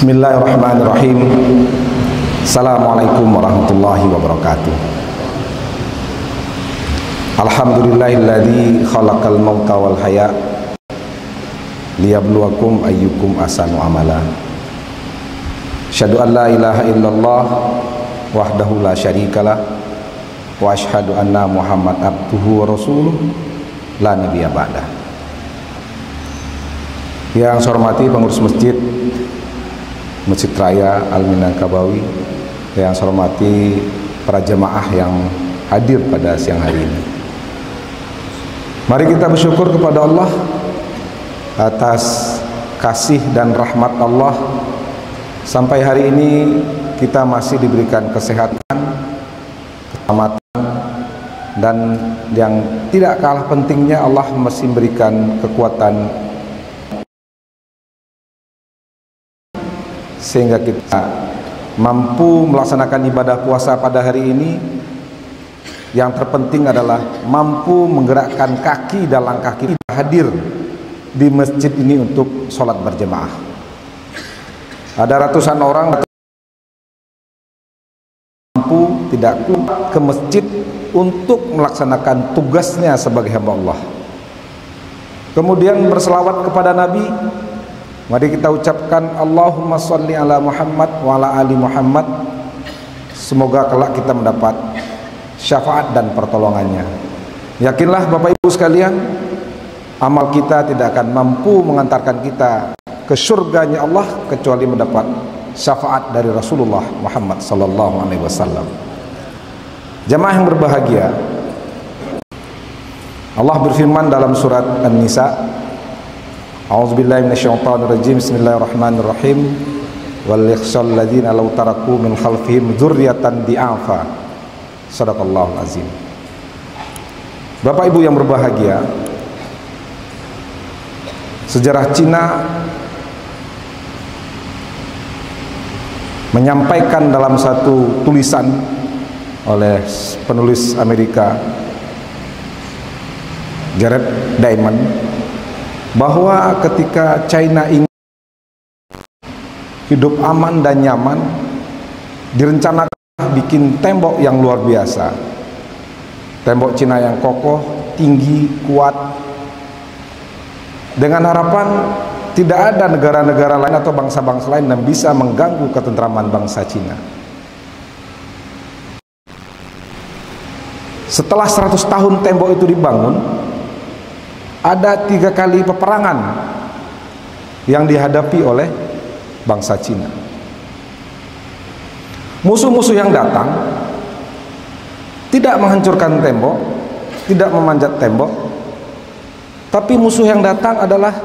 Bismillahirrahmanirrahim. Assalamualaikum warahmatullahi wabarakatuh. Alhamdulillahilladzi khalaqal mauta wal haya liyabluwakum ayyukum ahsanu amala. Asyhadu an la ilaha illallah wahdahu la syarikalah wa asyhadu anna Muhammad abduhu wa rasuluh la nabiyya ba'dah. Yang saya hormati pengurus Masjid Raya Al-Minangkabawi, yang saya hormati para jemaah yang hadir pada siang hari ini. Mari kita bersyukur kepada Allah atas kasih dan rahmat Allah. Sampai hari ini kita masih diberikan kesehatan, keselamatan, dan yang tidak kalah pentingnya Allah masih memberikan kekuatan sehingga kita mampu melaksanakan ibadah puasa pada hari ini. Yang terpenting adalah mampu menggerakkan kaki dan langkah kita hadir di masjid ini untuk sholat berjemaah. Ada ratusan orang mampu tidak ke masjid untuk melaksanakan tugasnya sebagai hamba Allah, kemudian berselawat kepada Nabi. Mari kita ucapkan Allahumma sholli ala Muhammad wa ala ali Muhammad. Semoga kelak kita mendapat syafaat dan pertolongannya. Yakinlah Bapak Ibu sekalian, amal kita tidak akan mampu mengantarkan kita ke surganya Allah kecuali mendapat syafaat dari Rasulullah Muhammad sallallahu alaihi wasallam. Jamaah yang berbahagia, Allah berfirman dalam surat An-Nisa, A'udzubillahi minasyaitonirrajim. Bismillahirrahmanirrahim. Wal yakhshal ladzina law taraku min khalfihim dzurriyyatan di'afa. Shadaqallahul azim. Bapak Ibu yang berbahagia, sejarah Cina menyampaikan dalam satu tulisan oleh penulis Amerika Jared Diamond bahwa ketika China ingin hidup aman dan nyaman, direncanakan bikin tembok yang luar biasa. Tembok Cina yang kokoh, tinggi, kuat, dengan harapan tidak ada negara-negara lain atau bangsa-bangsa lain yang bisa mengganggu ketentraman bangsa Cina. Setelah 100 tahun tembok itu dibangun, ada 3 kali peperangan yang dihadapi oleh bangsa Cina. Musuh-musuh yang datang tidak menghancurkan tembok, tidak memanjat tembok, tapi musuh yang datang adalah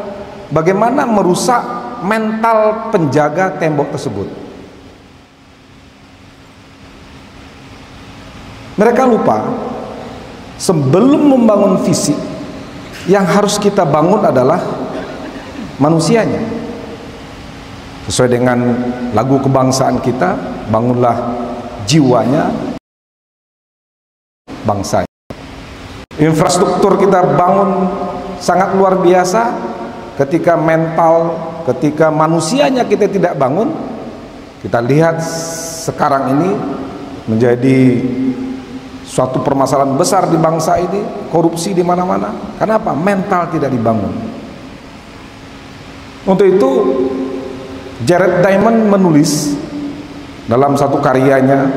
bagaimana merusak mental penjaga tembok tersebut. Mereka lupa sebelum membangun fisik, yang harus kita bangun adalah manusianya. Sesuai dengan lagu kebangsaan kita, bangunlah jiwanya bangsa. Infrastruktur kita bangun sangat luar biasa. Ketika mental, ketika manusianya kita tidak bangun, kita lihat sekarang ini menjadi suatu permasalahan besar di bangsa ini, korupsi di mana-mana. Kenapa? Mental tidak dibangun. Untuk itu Jared Diamond menulis dalam satu karyanya,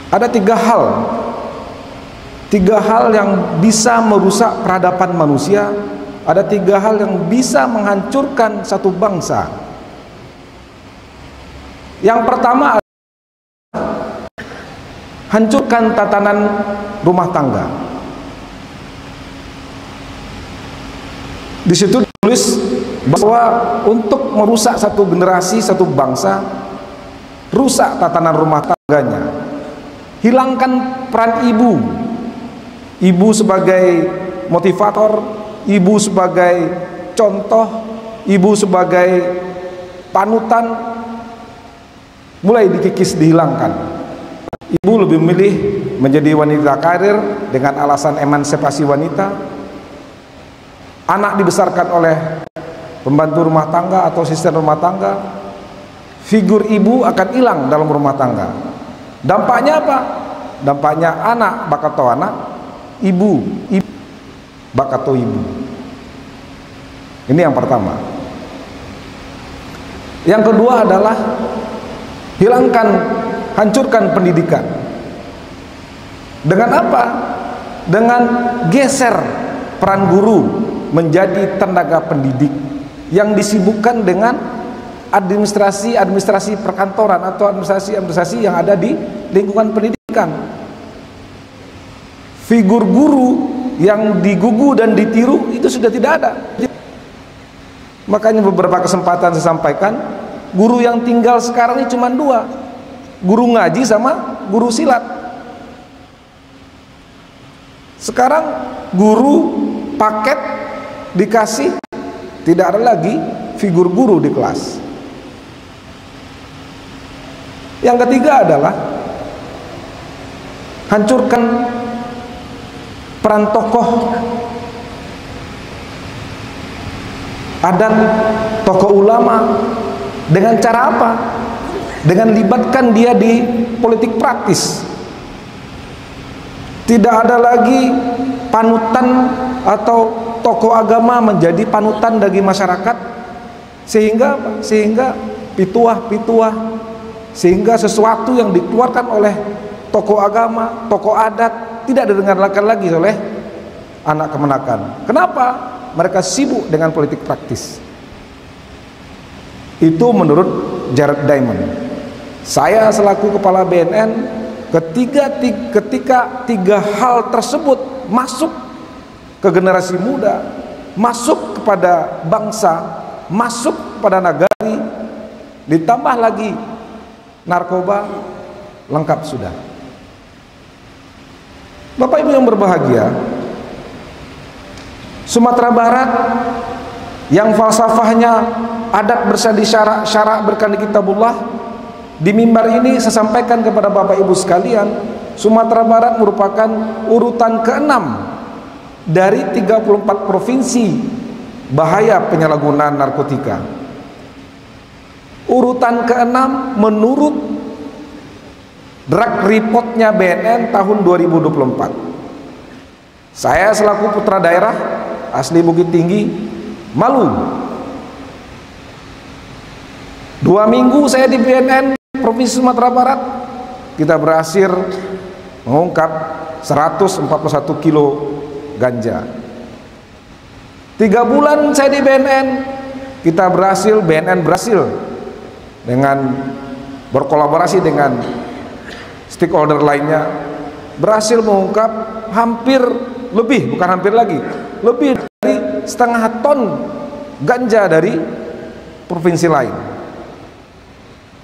ada 3 hal yang bisa merusak peradaban manusia, ada 3 hal yang bisa menghancurkan satu bangsa. Yang pertama, hancurkan tatanan rumah tangga. Di situ ditulis bahwa untuk merusak satu generasi, satu bangsa, rusak tatanan rumah tangganya. Hilangkan peran ibu. Ibu sebagai motivator, ibu sebagai contoh, ibu sebagai panutan, mulai dikikis, dihilangkan. Ibu lebih memilih menjadi wanita karir dengan alasan emansipasi wanita. Anak dibesarkan oleh pembantu rumah tangga atau asisten rumah tangga. figur ibu akan hilang dalam rumah tangga. Dampaknya apa? Dampaknya anak bakal tahu anak, ibu bakal tahu ibu. Ini yang pertama. Yang kedua adalah hancurkan pendidikan. Dengan apa? Dengan geser peran guru menjadi tenaga pendidik yang disibukkan dengan administrasi perkantoran atau administrasi yang ada di lingkungan pendidikan. Figur guru yang digugu dan ditiru itu sudah tidak ada. Makanya beberapa kesempatan saya sampaikan, guru yang tinggal sekarang ini cuma dua, guru ngaji sama guru silat. Sekarang guru paket dikasih, tidak ada lagi figur guru di kelas. Yang ketiga adalah hancurkan peran tokoh adat, tokoh ulama. Dengan cara apa? Dengan libatkan dia di politik praktis. Tidak ada lagi panutan atau tokoh agama menjadi panutan bagi masyarakat, sehingga pituah, sehingga sesuatu yang dikeluarkan oleh tokoh agama, tokoh adat tidak didengarkan lagi oleh anak kemenakan. Kenapa? Mereka sibuk dengan politik praktis. Itu menurut Jared Diamond. Saya selaku kepala BNN, ketika tiga hal tersebut masuk ke generasi muda, masuk kepada bangsa, masuk kepada nagari, ditambah lagi narkoba, lengkap sudah. Bapak Ibu yang berbahagia, Sumatera Barat yang falsafahnya adat bersandi syarak berkandi kitabullah, di mimbar ini saya sampaikan kepada Bapak Ibu sekalian, Sumatera Barat merupakan urutan ke-6 dari 34 provinsi bahaya penyalahgunaan narkotika. Urutan ke-6 menurut drug reportnya BNN tahun 2024. Saya selaku putra daerah asli Bukit Tinggi malu. 2 minggu saya di BNN Provinsi Sumatera Barat, kita berhasil mengungkap 141 kilo ganja. 3 bulan saya di BNN, BNN berhasil dengan berkolaborasi dengan stakeholder lainnya, berhasil mengungkap lebih dari 0,5 ton ganja dari provinsi lain.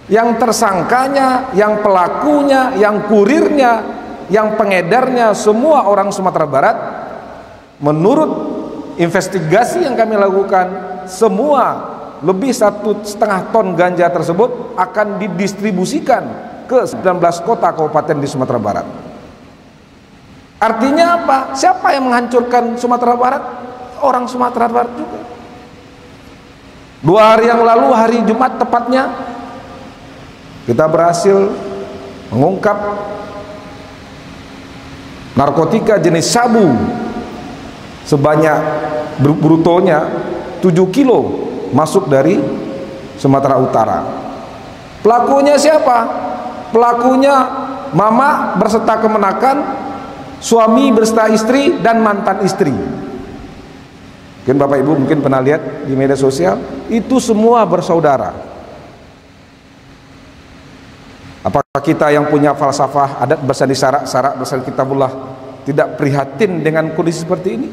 Yang tersangkanya, yang pelakunya, yang kurirnya, yang pengedarnya semua orang Sumatera Barat. Menurut investigasi yang kami lakukan, semua lebih 1,5 ton ganja tersebut akan didistribusikan ke 19 kota kabupaten di Sumatera Barat. Artinya apa? Siapa yang menghancurkan Sumatera Barat? Orang Sumatera Barat juga. 2 hari yang lalu, hari Jumat tepatnya, kita berhasil mengungkap narkotika jenis sabu sebanyak brutonya 7 kilo masuk dari Sumatera Utara. Pelakunya siapa? Pelakunya mama berserta kemenakan, suami berserta istri, dan mantan istri. Mungkin Bapak Ibu pernah lihat di media sosial, itu semua bersaudara. Apakah kita yang punya falsafah adat bersandi syarak bersandi kitabullah tidak prihatin dengan kondisi seperti ini?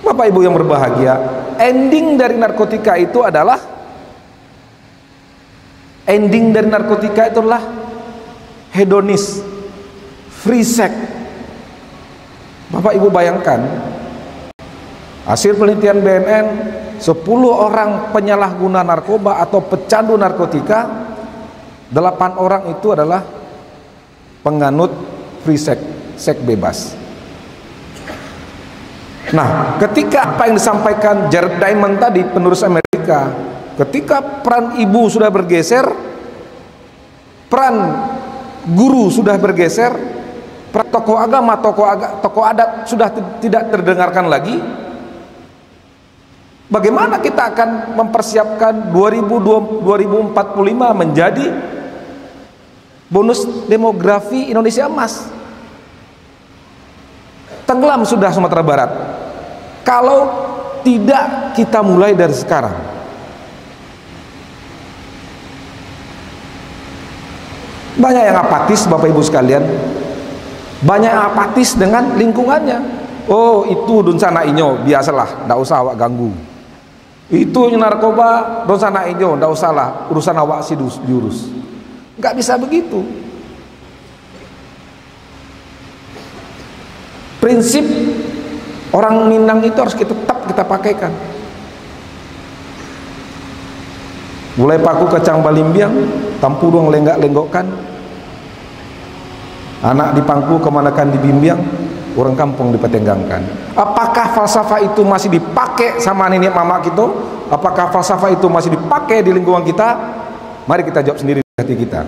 Bapak Ibu yang berbahagia, ending dari narkotika itu adalah hedonis, free sex. Bapak Ibu bayangkan, hasil penelitian BNN, 10 orang penyalahguna narkoba atau pecandu narkotika, 8 orang itu adalah penganut free sex, seks bebas. Nah, ketika apa yang disampaikan Jared Diamond tadi, penerus Amerika, Ketika peran ibu sudah bergeser, peran guru sudah bergeser, peran tokoh agama, tokoh adat sudah tidak terdengarkan lagi, bagaimana kita akan mempersiapkan 2045 menjadi bonus demografi Indonesia emas? Tenggelam sudah Sumatera Barat kalau tidak kita mulai dari sekarang. Banyak yang apatis Bapak Ibu sekalian, banyak yang apatis dengan lingkungannya. Oh, itu dunsana inyo, biasalah, ndak usah awak ganggu. Itu narkoba, dunsana inyo, ndak usahlah, urusan awak sih diurus. Nggak bisa begitu. Prinsip orang Minang itu harus tetap kita pakaikan. Mulai paku kacang balimbiang, tampurung lenggak-lenggokkan, anak di pangku kemanakan dibimbiang, orang kampung dipetenggangkan. Apakah falsafah itu masih dipakai sama nenek mama kita? Apakah falsafah itu masih dipakai di lingkungan kita? Mari kita jawab sendiri di hati kita.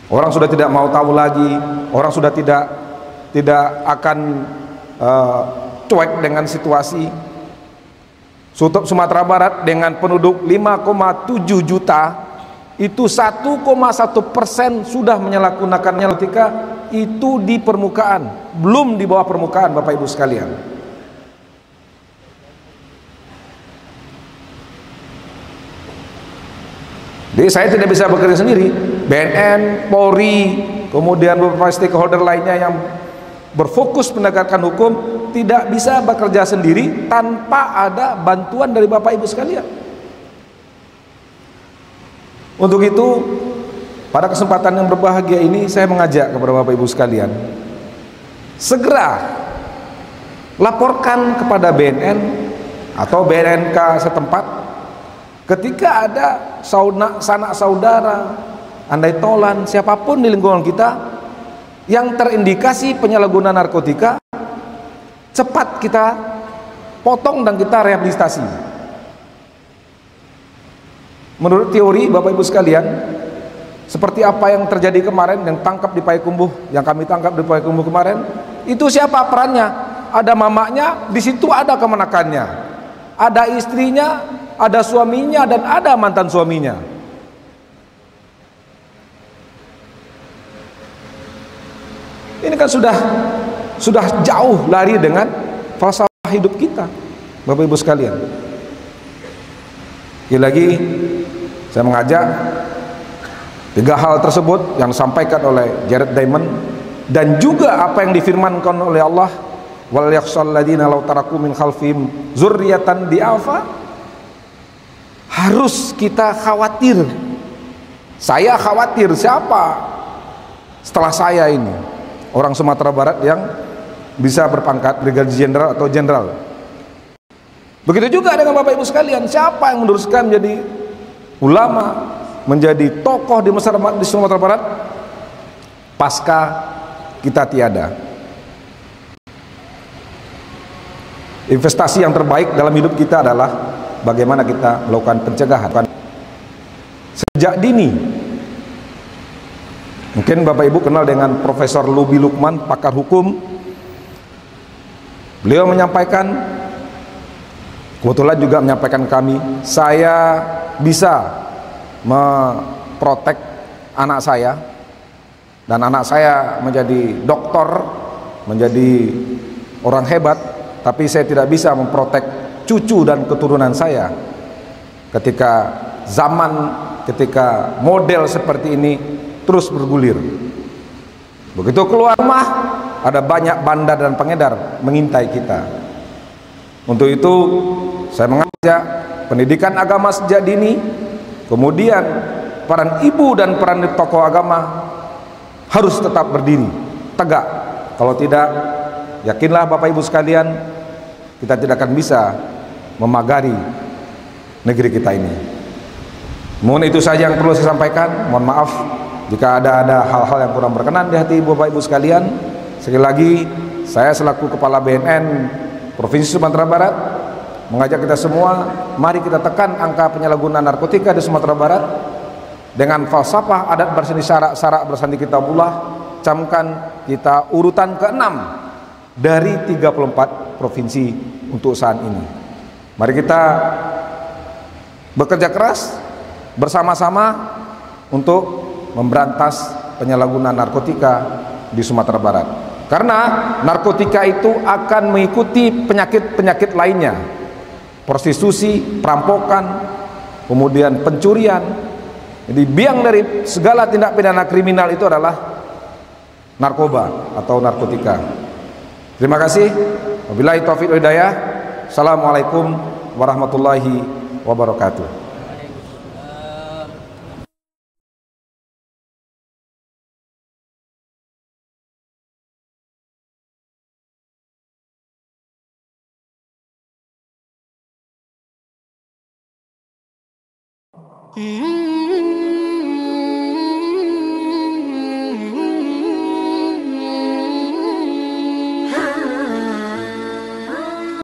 Orang sudah tidak mau tahu lagi, orang sudah tidak akan cuek dengan situasi. Sumatera Barat dengan penduduk 5,7 juta, itu 1,1% sudah menyalahgunakannya ketika itu di permukaan, belum di bawah permukaan Bapak Ibu sekalian. Jadi saya tidak bisa bekerja sendiri. BNN, Polri, kemudian beberapa stakeholder lainnya yang berfokus menegakkan hukum tidak bisa bekerja sendiri tanpa ada bantuan dari Bapak Ibu sekalian. Untuk itu, pada kesempatan yang berbahagia ini saya mengajak kepada Bapak Ibu sekalian, segera laporkan kepada BNN atau BNNK setempat ketika ada sanak saudara, andai tolan, siapapun di lingkungan kita yang terindikasi penyalahgunaan narkotika, cepat kita potong dan kita rehabilitasi. Menurut teori Bapak Ibu sekalian, seperti apa yang terjadi kemarin yang tangkap di Payakumbuh, yang kami tangkap di Payakumbuh kemarin, itu siapa perannya? Ada mamanya, di situ ada kemenakannya, ada istrinya, ada suaminya, dan ada mantan suaminya. Ini kan sudah jauh lari dengan falsafah hidup kita, Bapak Ibu sekalian. Lagi saya mengajak 3 hal tersebut yang disampaikan oleh Jared Diamond, dan juga apa yang difirmankan oleh Allah, wal yakhshal ladina law taraku min khalfihim dzurriyyatan di'afa, harus kita khawatir. Saya khawatir siapa setelah saya ini orang Sumatera Barat yang bisa berpangkat brigadir jenderal atau jenderal. Begitu juga dengan Bapak Ibu sekalian, siapa yang meneruskan menjadi ulama, menjadi tokoh di Sumatera Barat pasca kita tiada. Investasi yang terbaik dalam hidup kita adalah bagaimana kita melakukan pencegahan sejak dini. Mungkin Bapak Ibu kenal dengan Profesor Lubi Lukman, pakar hukum. Beliau menyampaikan, kebetulan juga menyampaikan kami, saya bisa memprotek anak saya, dan anak saya menjadi doktor, menjadi orang hebat, tapi saya tidak bisa memprotek cucu dan keturunan saya ketika zaman, ketika model seperti ini terus bergulir. Begitu keluar rumah, ada banyak bandar dan pengedar mengintai kita. Untuk itu saya mengajak pendidikan agama sejak dini, kemudian peran ibu dan peran tokoh agama harus tetap berdiri tegak. Kalau tidak, yakinlah Bapak Ibu sekalian, kita tidak akan bisa memagari negeri kita ini. Mohon itu saja yang perlu saya sampaikan. Mohon maaf jika ada hal-hal yang kurang berkenan di hati Bapak Ibu sekalian. Sekali lagi, saya selaku Kepala BNN Provinsi Sumatera Barat mengajak kita semua, mari kita tekan angka penyalahgunaan narkotika di Sumatera Barat dengan falsafah adat berseni syarak bersandi kitabullah. Camkan kita urutan ke-6 dari 34 provinsi untuk saat ini. Mari kita bekerja keras bersama-sama untuk memberantas penyalahgunaan narkotika di Sumatera Barat. Karena narkotika itu akan mengikuti penyakit-penyakit lainnya, prostitusi, perampokan, kemudian pencurian. Jadi biang dari segala tindak pidana kriminal itu adalah narkoba atau narkotika. Terima kasih. Wabillahi taufiq wal hidayah. Assalamualaikum warahmatullahi wabarakatuh. Mm-hmm.